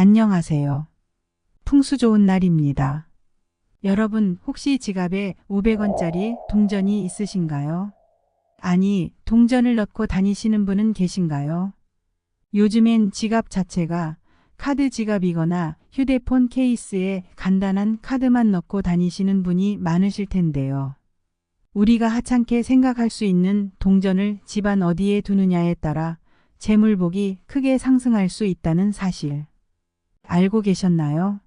안녕하세요. 풍수 좋은 날입니다. 여러분 혹시 지갑에 500원짜리 동전이 있으신가요? 아니, 동전을 넣고 다니시는 분은 계신가요? 요즘엔 지갑 자체가 카드 지갑이거나 휴대폰 케이스에 간단한 카드만 넣고 다니시는 분이 많으실 텐데요. 우리가 하찮게 생각할 수 있는 동전을 집안 어디에 두느냐에 따라 재물복이 크게 상승할 수 있다는 사실. 알고 계셨나요?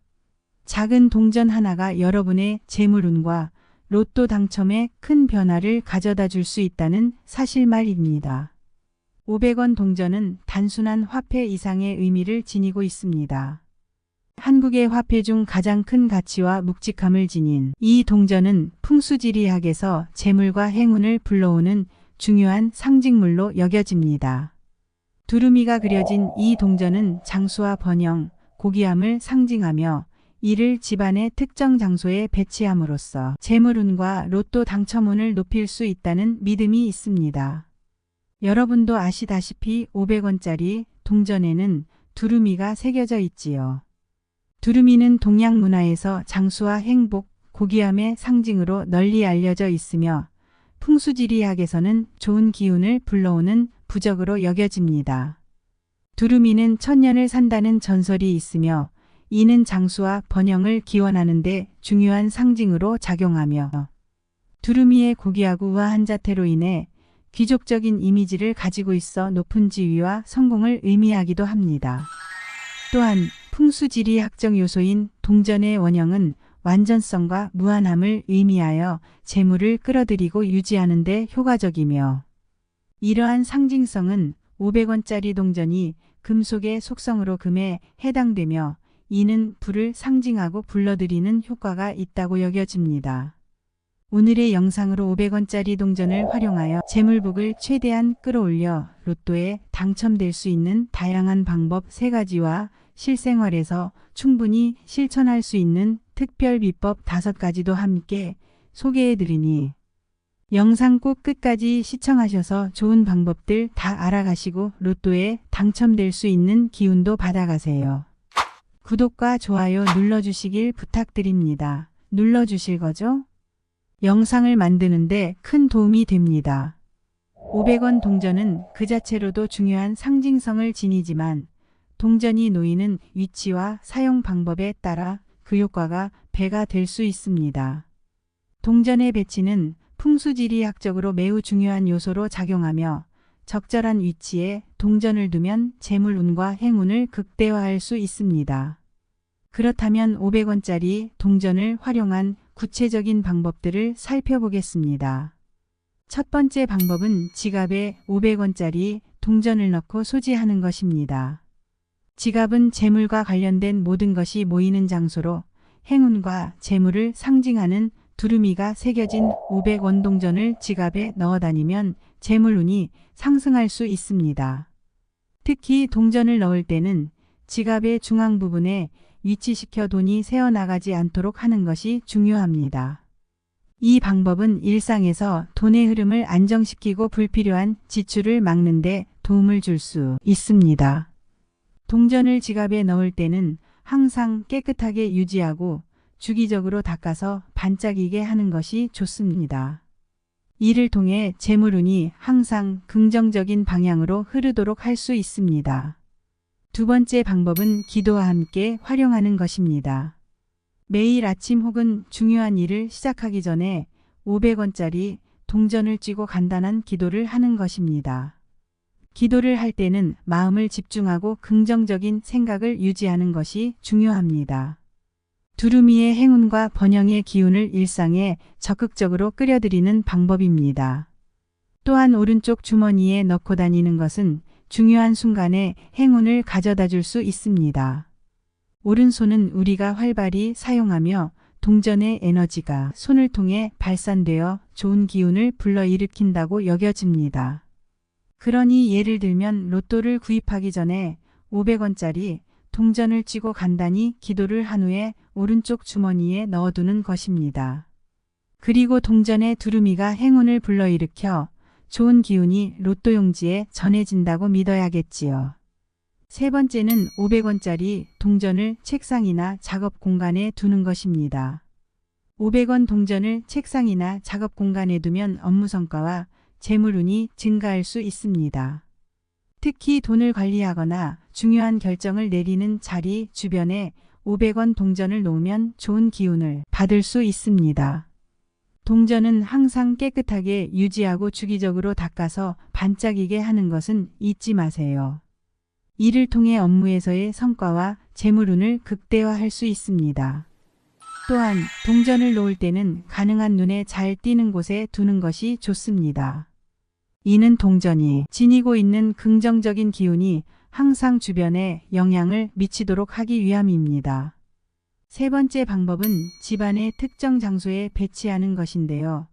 작은 동전 하나가 여러분의 재물운과 로또 당첨에 큰 변화를 가져다 줄 수 있다는 사실 말입니다. 500원 동전은 단순한 화폐 이상의 의미를 지니고 있습니다. 한국의 화폐 중 가장 큰 가치와 묵직함을 지닌 이 동전은 풍수지리학에서 재물과 행운을 불러오는 중요한 상징물로 여겨집니다. 두루미가 그려진 이 동전은 장수와 번영, 고귀함을 상징하며 이를 집안의 특정 장소에 배치함으로써 재물운과 로또 당첨운을 높일 수 있다는 믿음이 있습니다. 여러분도 아시다시피 500원짜리 동전에는 두루미가 새겨져 있지요. 두루미는 동양 문화에서 장수와 행복, 고귀함의 상징으로 널리 알려져 있으며 풍수지리학에서는 좋은 기운을 불러오는 부적으로 여겨집니다. 두루미는 천년을 산다는 전설이 있으며 이는 장수와 번영을 기원하는 데 중요한 상징으로 작용하며 두루미의 고귀하고 우아한 자태로 인해 귀족적인 이미지를 가지고 있어 높은 지위와 성공을 의미하기도 합니다. 또한 풍수지리학적 요소인 동전의 원형은 완전성과 무한함을 의미하여 재물을 끌어들이고 유지하는 데 효과적이며 이러한 상징성은 500원짜리 동전이 금속의 속성으로 금에 해당되며 이는 불을 상징하고 불러들이는 효과가 있다고 여겨집니다. 오늘의 영상으로 500원짜리 동전을 활용하여 재물복을 최대한 끌어올려 로또에 당첨될 수 있는 다양한 방법 3가지와 실생활에서 충분히 실천할 수 있는 특별 비법 5가지도 함께 소개해드리니 영상 꼭 끝까지 시청하셔서 좋은 방법들 다 알아가시고 로또에 당첨될 수 있는 기운도 받아가세요. 구독과 좋아요 눌러주시길 부탁드립니다. 눌러주실 거죠? 영상을 만드는데 큰 도움이 됩니다. 500원 동전은 그 자체로도 중요한 상징성을 지니지만 동전이 놓이는 위치와 사용 방법에 따라 그 효과가 배가 될 수 있습니다. 동전의 배치는 풍수지리학적으로 매우 중요한 요소로 작용하며 적절한 위치에 동전을 두면 재물운과 행운을 극대화할 수 있습니다. 그렇다면 500원짜리 동전을 활용한 구체적인 방법들을 살펴보겠습니다. 첫 번째 방법은 지갑에 500원짜리 동전을 넣고 소지하는 것입니다. 지갑은 재물과 관련된 모든 것이 모이는 장소로 행운과 재물을 상징하는 두루미가 새겨진 500원 동전을 지갑에 넣어 다니면 재물운이 상승할 수 있습니다. 특히 동전을 넣을 때는 지갑의 중앙 부분에 위치시켜 돈이 새어나가지 않도록 하는 것이 중요합니다. 이 방법은 일상에서 돈의 흐름을 안정시키고 불필요한 지출을 막는 데 도움을 줄 수 있습니다. 동전을 지갑에 넣을 때는 항상 깨끗하게 유지하고 주기적으로 닦아서 반짝이게 하는 것이 좋습니다. 이를 통해 재물운이 항상 긍정적인 방향으로 흐르도록 할 수 있습니다. 두 번째 방법은 기도와 함께 활용하는 것입니다. 매일 아침 혹은 중요한 일을 시작하기 전에 500원짜리 동전을 쥐고 간단한 기도를 하는 것입니다. 기도를 할 때는 마음을 집중하고 긍정적인 생각을 유지하는 것이 중요합니다. 두루미의 행운과 번영의 기운을 일상에 적극적으로 끌어들이는 방법입니다. 또한 오른쪽 주머니에 넣고 다니는 것은 중요한 순간에 행운을 가져다 줄 수 있습니다. 오른손은 우리가 활발히 사용하며 동전의 에너지가 손을 통해 발산되어 좋은 기운을 불러일으킨다고 여겨집니다. 그러니 예를 들면 로또를 구입하기 전에 500원짜리 동전을 쥐고 간단히 기도를 한 후에 오른쪽 주머니에 넣어두는 것입니다. 그리고 동전의 두루미가 행운을 불러일으켜 좋은 기운이 로또 용지에 전해진다고 믿어야겠지요. 세 번째는 500원짜리 동전을 책상이나 작업 공간에 두는 것입니다. 500원 동전을 책상이나 작업 공간에 두면 업무 성과와 재물운이 증가할 수 있습니다. 특히 돈을 관리하거나 중요한 결정을 내리는 자리 주변에 500원 동전을 놓으면 좋은 기운을 받을 수 있습니다. 동전은 항상 깨끗하게 유지하고 주기적으로 닦아서 반짝이게 하는 것은 잊지 마세요. 이를 통해 업무에서의 성과와 재물운을 극대화할 수 있습니다. 또한 동전을 놓을 때는 가능한 눈에 잘 띄는 곳에 두는 것이 좋습니다. 이는 동전이 지니고 있는 긍정적인 기운이 항상 주변에 영향을 미치도록 하기 위함입니다. 세 번째 방법은 집안의 특정 장소에 배치하는 것인데요.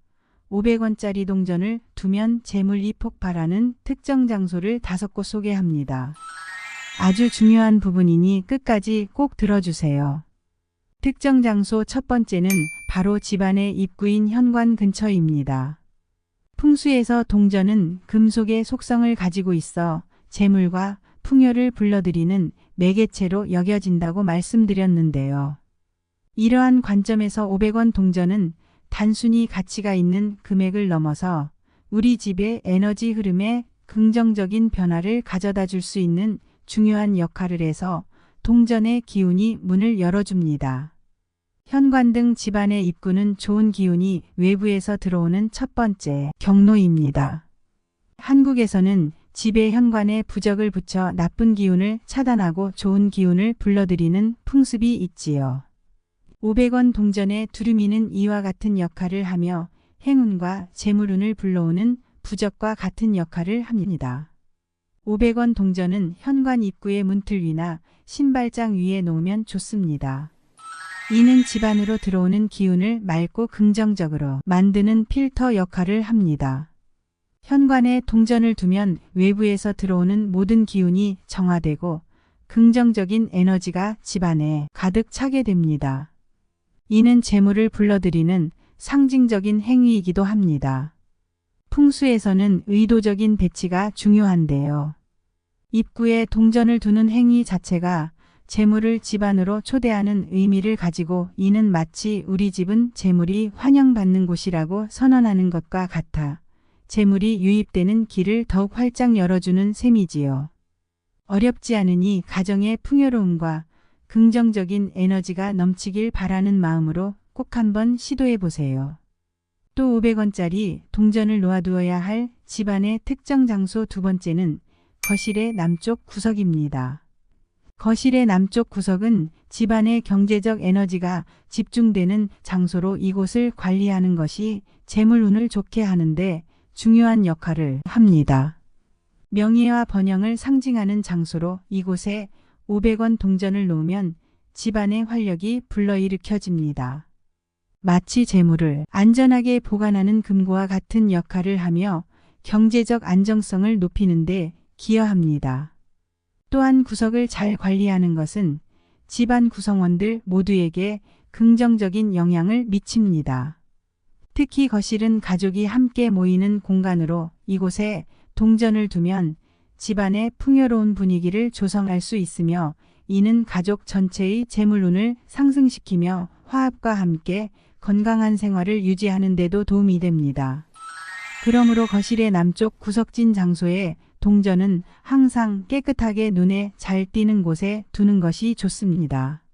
500원짜리 동전을 두면 재물이 폭발하는 특정 장소를 5곳 소개합니다. 아주 중요한 부분이니 끝까지 꼭 들어주세요. 특정 장소 첫 번째는 바로 집안의 입구인 현관 근처입니다. 풍수에서 동전은 금속의 속성을 가지고 있어 재물과 풍요를 불러들이는 매개체로 여겨진다고 말씀드렸는데요. 이러한 관점에서 500원 동전은 단순히 가치가 있는 금액을 넘어서 우리 집의 에너지 흐름에 긍정적인 변화를 가져다 줄 수 있는 중요한 역할을 해서 동전의 기운이 문을 열어줍니다. 현관 등 집안의 입구는 좋은 기운이 외부에서 들어오는 첫 번째 경로입니다. 한국에서는 집의 현관에 부적을 붙여 나쁜 기운을 차단하고 좋은 기운을 불러들이는 풍습이 있지요. 500원 동전의 두루미는 이와 같은 역할을 하며 행운과 재물운을 불러오는 부적과 같은 역할을 합니다. 500원 동전은 현관 입구의 문틀 위나 신발장 위에 놓으면 좋습니다. 이는 집 안으로 들어오는 기운을 맑고 긍정적으로 만드는 필터 역할을 합니다. 현관에 동전을 두면 외부에서 들어오는 모든 기운이 정화되고 긍정적인 에너지가 집 안에 가득 차게 됩니다. 이는 재물을 불러들이는 상징적인 행위이기도 합니다. 풍수에서는 의도적인 배치가 중요한데요. 입구에 동전을 두는 행위 자체가 재물을 집 안으로 초대하는 의미를 가지고 이는 마치 우리 집은 재물이 환영받는 곳이라고 선언하는 것과 같아 재물이 유입되는 길을 더욱 활짝 열어주는 셈이지요. 어렵지 않으니 가정의 풍요로움과 긍정적인 에너지가 넘치길 바라는 마음으로 꼭 한번 시도해 보세요. 또 500원짜리 동전을 놓아두어야 할 집안의 특정 장소 두 번째는 거실의 남쪽 구석입니다. 거실의 남쪽 구석은 집안의 경제적 에너지가 집중되는 장소로 이곳을 관리하는 것이 재물운을 좋게 하는데 중요한 역할을 합니다. 명예와 번영을 상징하는 장소로 이곳에 500원 동전을 놓으면 집안의 활력이 불러일으켜집니다. 마치 재물을 안전하게 보관하는 금고와 같은 역할을 하며 경제적 안정성을 높이는 데 기여합니다. 또한 구석을 잘 관리하는 것은 집안 구성원들 모두에게 긍정적인 영향을 미칩니다. 특히 거실은 가족이 함께 모이는 공간으로 이곳에 동전을 두면 집안의 풍요로운 분위기를 조성할 수 있으며 이는 가족 전체의 재물운을 상승시키며 화합과 함께 건강한 생활을 유지하는 데도 도움이 됩니다. 그러므로 거실의 남쪽 구석진 장소에 동전은 항상 깨끗하게 눈에 잘 띄는 곳에 두는 것이 좋습니다.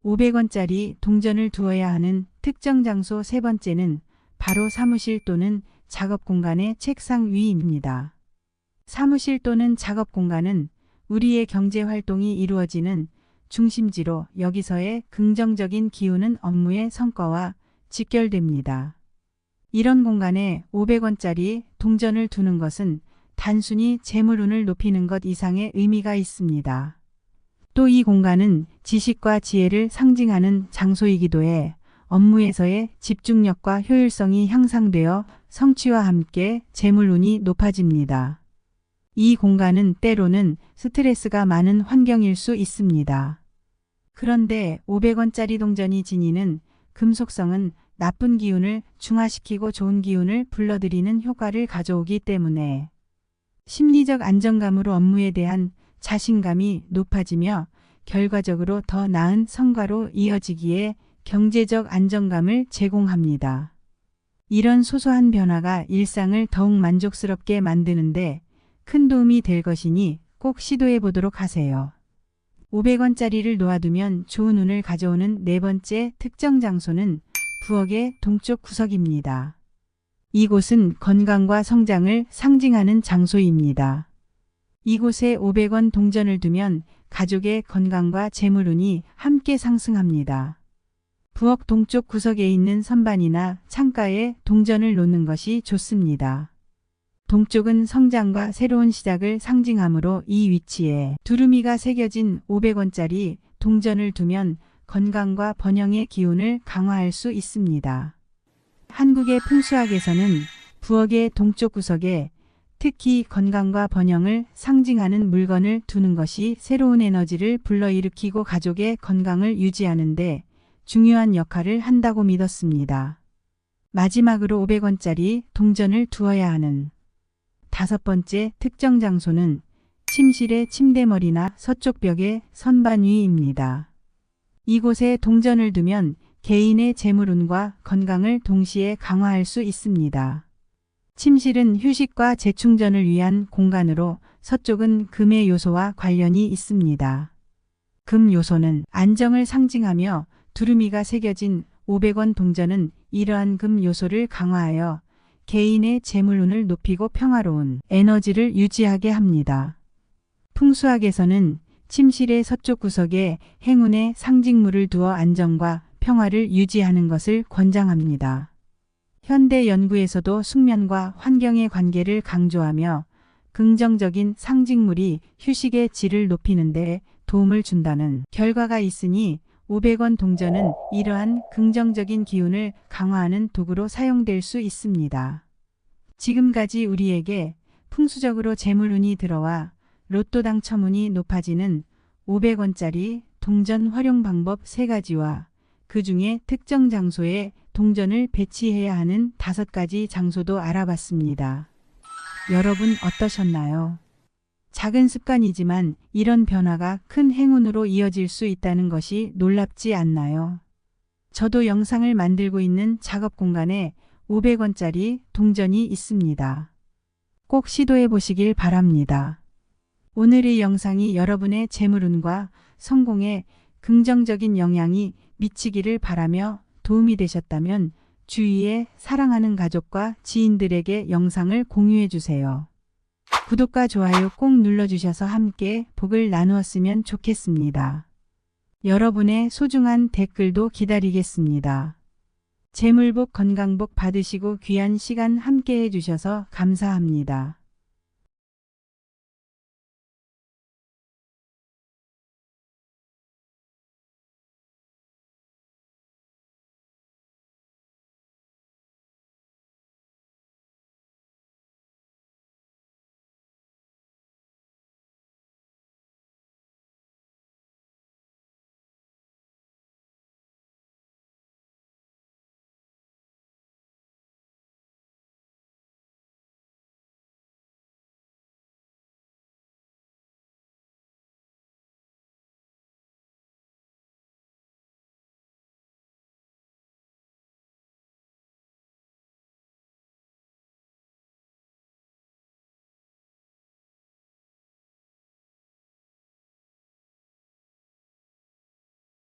500원짜리 동전을 두어야 하는 특정 장소 세 번째는 바로 사무실 또는 작업 공간의 책상 위입니다. 사무실 또는 작업 공간은 우리의 경제 활동이 이루어지는 중심지로 여기서의 긍정적인 기운은 업무의 성과와 직결됩니다. 이런 공간에 500원짜리 동전을 두는 것은 단순히 재물운을 높이는 것 이상의 의미가 있습니다. 또 이 공간은 지식과 지혜를 상징하는 장소이기도 해 업무에서의 집중력과 효율성이 향상되어 성취와 함께 재물운이 높아집니다. 이 공간은 때로는 스트레스가 많은 환경일 수 있습니다. 그런데 500원짜리 동전이 지니는 금속성은 나쁜 기운을 중화시키고 좋은 기운을 불러들이는 효과를 가져오기 때문에 심리적 안정감으로 업무에 대한 자신감이 높아지며 결과적으로 더 나은 성과로 이어지기에 경제적 안정감을 제공합니다. 이런 소소한 변화가 일상을 더욱 만족스럽게 만드는데 큰 도움이 될 것이니 꼭 시도해 보도록 하세요. 500원짜리를 놓아두면 좋은 운을 가져오는 네 번째 특정 장소는 부엌의 동쪽 구석입니다. 이곳은 건강과 성장을 상징하는 장소입니다. 이곳에 500원 동전을 두면 가족의 건강과 재물운이 함께 상승합니다. 부엌 동쪽 구석에 있는 선반이나 창가에 동전을 놓는 것이 좋습니다. 동쪽은 성장과 새로운 시작을 상징하므로 이 위치에 두루미가 새겨진 500원짜리 동전을 두면 건강과 번영의 기운을 강화할 수 있습니다. 한국의 풍수학에서는 부엌의 동쪽 구석에 특히 건강과 번영을 상징하는 물건을 두는 것이 새로운 에너지를 불러일으키고 가족의 건강을 유지하는 데 중요한 역할을 한다고 믿었습니다. 마지막으로 500원짜리 동전을 두어야 하는 다섯 번째 특정 장소는 침실의 침대머리나 서쪽 벽의 선반 위입니다. 이곳에 동전을 두면 개인의 재물운과 건강을 동시에 강화할 수 있습니다. 침실은 휴식과 재충전을 위한 공간으로 서쪽은 금의 요소와 관련이 있습니다. 금 요소는 안정을 상징하며 두루미가 새겨진 500원 동전은 이러한 금 요소를 강화하여 개인의 재물운을 높이고 평화로운 에너지를 유지하게 합니다. 풍수학에서는 침실의 서쪽 구석에 행운의 상징물을 두어 안정과 평화를 유지하는 것을 권장합니다. 현대 연구에서도 숙면과 환경의 관계를 강조하며 긍정적인 상징물이 휴식의 질을 높이는 데 도움을 준다는 결과가 있으니 500원 동전은 이러한 긍정적인 기운을 강화하는 도구로 사용될 수 있습니다. 지금까지 우리에게 풍수적으로 재물운이 들어와 로또 당첨운이 높아지는 500원짜리 동전 활용 방법 3가지와 그 중에 특정 장소에 동전을 배치해야 하는 5가지 장소도 알아봤습니다. 여러분 어떠셨나요? 작은 습관이지만 이런 변화가 큰 행운으로 이어질 수 있다는 것이 놀랍지 않나요? 저도 영상을 만들고 있는 작업 공간에 500원짜리 동전이 있습니다. 꼭 시도해 보시길 바랍니다. 오늘의 영상이 여러분의 재물운과 성공에 긍정적인 영향이 미치기를 바라며 도움이 되셨다면 주위에 사랑하는 가족과 지인들에게 영상을 공유해 주세요. 구독과 좋아요 꼭 눌러주셔서 함께 복을 나누었으면 좋겠습니다. 여러분의 소중한 댓글도 기다리겠습니다. 재물복 건강복 받으시고 귀한 시간 함께 해주셔서 감사합니다.